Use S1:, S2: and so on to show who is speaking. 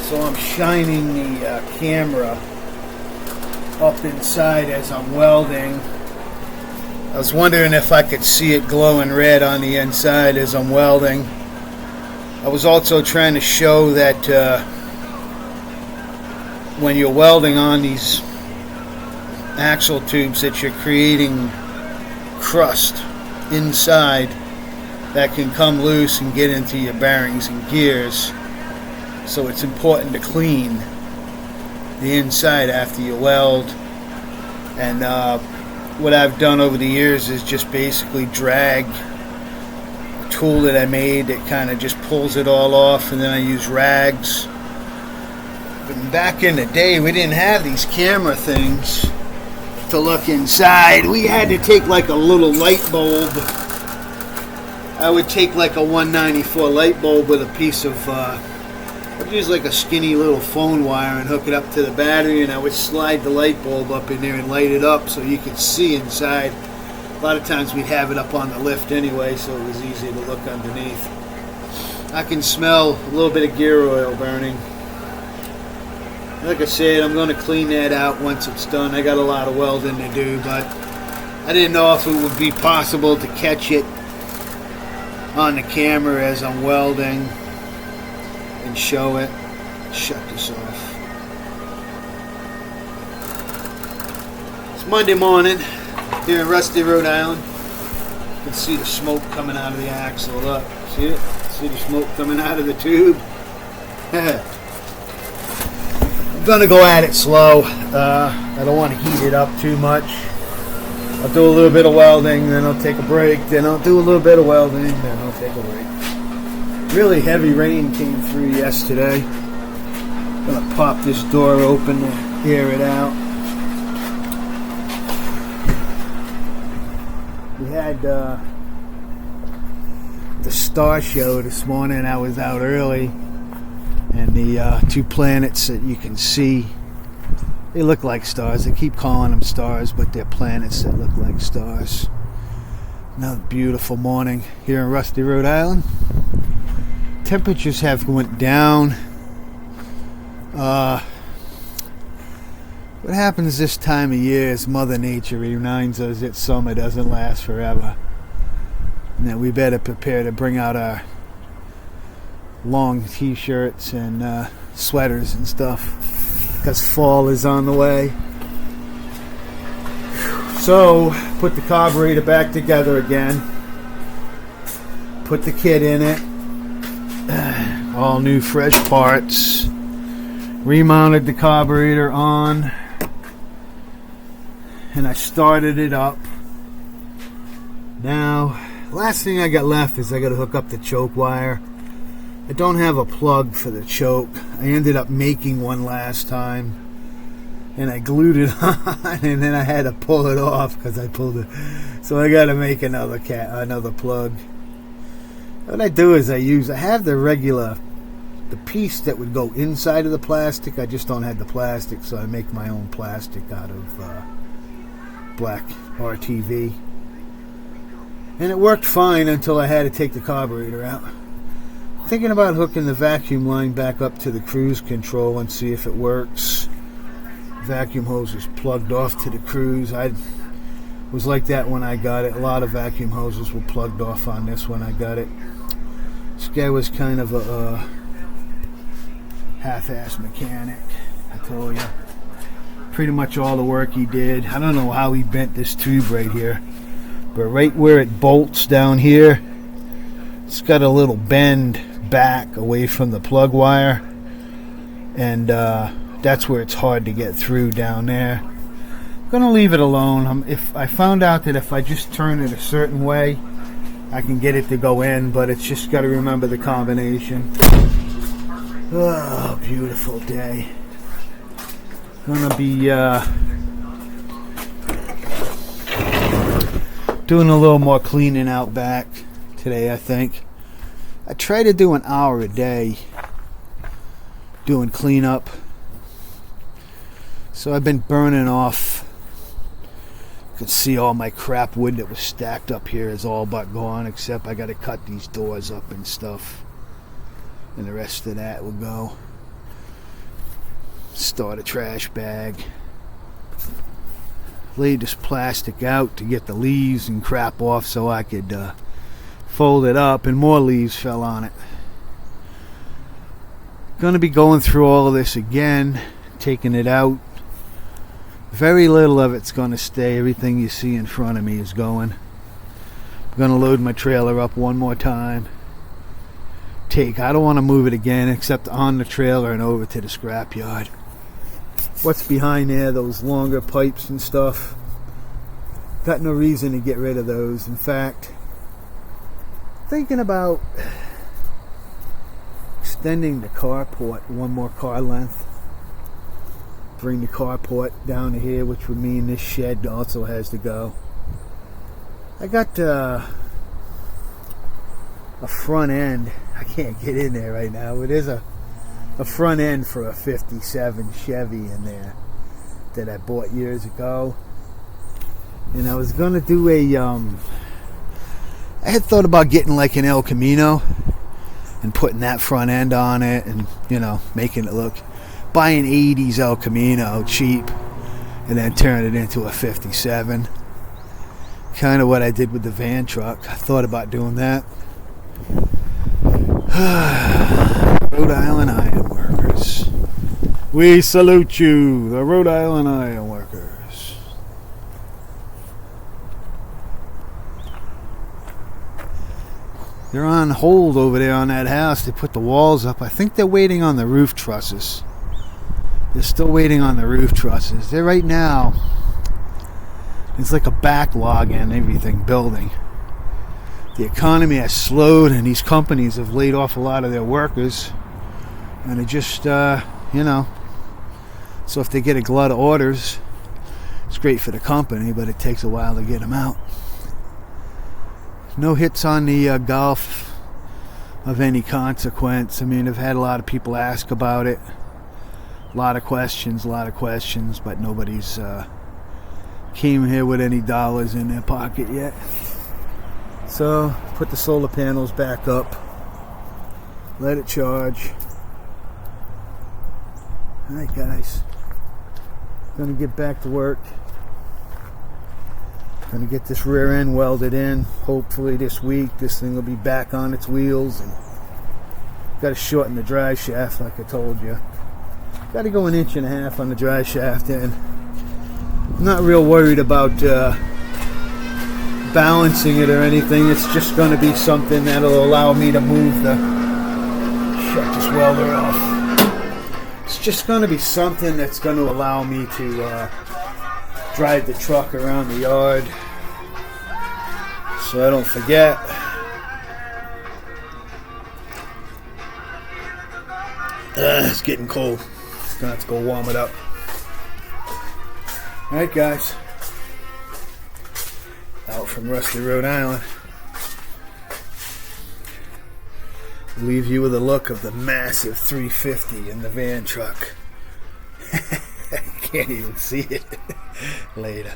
S1: So I'm shining the camera up inside as I'm welding. I was wondering if I could see it glowing red on the inside as I'm welding. I was also trying to show that when you're welding on these axle tubes that you're creating crust inside that can come loose and get into your bearings and gears. So it's important to clean the inside after you weld. And what I've done over the years is just basically drag a tool that I made that kind of just pulls it all off, and then I use rags. But back in the day, we didn't have these camera things to look inside. We had to take like a little light bulb. I would take like a 194 light bulb with a piece of I'd use like a skinny little phone wire and hook it up to the battery, and I would slide the light bulb up in there and light it up so you could see inside. A lot of times we'd have it up on the lift anyway, so it was easy to look underneath. I can smell a little bit of gear oil burning. Like I said, I'm going to clean that out once it's done. I got a lot of welding to do, but I didn't know if it would be possible to catch it on the camera as I'm welding and show it. Shut this off. It's Monday morning here in Rusty, Rhode Island. You can see the smoke coming out of the axle. Look, see it? See the smoke coming out of the tube? I'm gonna go at it slow. I don't want to heat it up too much. I'll do a little bit of welding, then I'll take a break, then I'll do a little bit of welding, then I'll take a break. Really heavy rain came through yesterday. I'm gonna pop this door open to air it out. We had the star show this morning. I was out early, and the two planets that you can see, they look like stars. They keep calling them stars, but they're planets that look like stars. Another beautiful morning here in Rusty, Rhode Island. Temperatures have went down. What happens this time of year is Mother Nature reminds us that summer doesn't last forever, and that we better prepare to bring out our long t-shirts and sweaters and stuff, because fall is on the way. So put the carburetor back together again, put the kit in it, all new fresh parts, remounted the carburetor on, and I started it up. Now last thing I got left is I got to hook up the choke wire. I don't have a plug for the choke. I ended up making one last time, and I glued it on, and then I had to pull it off because I pulled it. So I got to make another plug. What I do is I have the piece that would go inside of the plastic. I just don't have the plastic, so I make my own plastic out of black RTV. And it worked fine until I had to take the carburetor out. Thinking about hooking the vacuum line back up to the cruise control and see if it works. Vacuum hose is plugged off to the cruise. I was like that when I got it. A lot of vacuum hoses were plugged off on this when I got it. This guy was kind of a half-ass mechanic, I told you. Pretty much all the work he did. I don't know how he bent this tube right here, but right where it bolts down here, it's got a little bend back away from the plug wire, and that's where it's hard to get through down there. I'm gonna leave it alone. If I found out that if I just turn it a certain way, I can get it to go in, but it's just got to remember the combination. Oh, beautiful day. Gonna be doing a little more cleaning out back today, I think. I try to do an hour a day doing cleanup. So I've been burning off. You can see all my crap wood that was stacked up here is all but gone, except I got to cut these doors up and stuff. And the rest of that will go. Start a trash bag. Laid this plastic out to get the leaves and crap off so I could fold it up, and more leaves fell on it. Gonna be going through all of this again, taking it out. Very little of it's gonna stay. Everything you see in front of me is going. I'm gonna load my trailer up one more time. I don't want to move it again except on the trailer and over to the scrapyard. What's behind there, those longer pipes and stuff, got no reason to get rid of those. In fact, thinking about extending the carport one more car length. Bring the carport down to here, which would mean this shed also has to go. I got a front end. I can't get in there right now. It is a front end for a 57 Chevy in there that I bought years ago. And I was going to do I had thought about getting like an El Camino and putting that front end on it and, making it look, buying 80s El Camino cheap and then turn it into a 57. Kind of what I did with the van truck. I thought about doing that. Rhode Island Iron Workers. We salute you, the Rhode Island Iron Workers. They're on hold over there on that house. They put the walls up. I think they're waiting on the roof trusses. They're still waiting on the roof trusses. They're right now, it's like a backlog and everything building. The economy has slowed and these companies have laid off a lot of their workers. And it just, so if they get a glut of orders, it's great for the company, but it takes a while to get them out. No hits on the Gulf of any consequence. I mean, I've had a lot of people ask about it. A lot of questions, but nobody's came here with any dollars in their pocket yet. So, put the solar panels back up. Let it charge. Alright guys. Gonna get back to work. Gonna get this rear end welded in. Hopefully this week this thing will be back on its wheels. And gotta shorten the drive shaft like I told you. Gotta go 1.5 inches on the drive shaft, and I'm not real worried about balancing it or anything. It's just going to be something that'll allow me to move shut this welder off. It's just going to be something that's going to allow me to drive the truck around the yard so I don't forget. It's getting cold. Gonna have to go warm it up. Alright guys, out from Rusty, Rhode Island. Leave you with a look of the massive 350 in the van truck. I can't even see it. Later.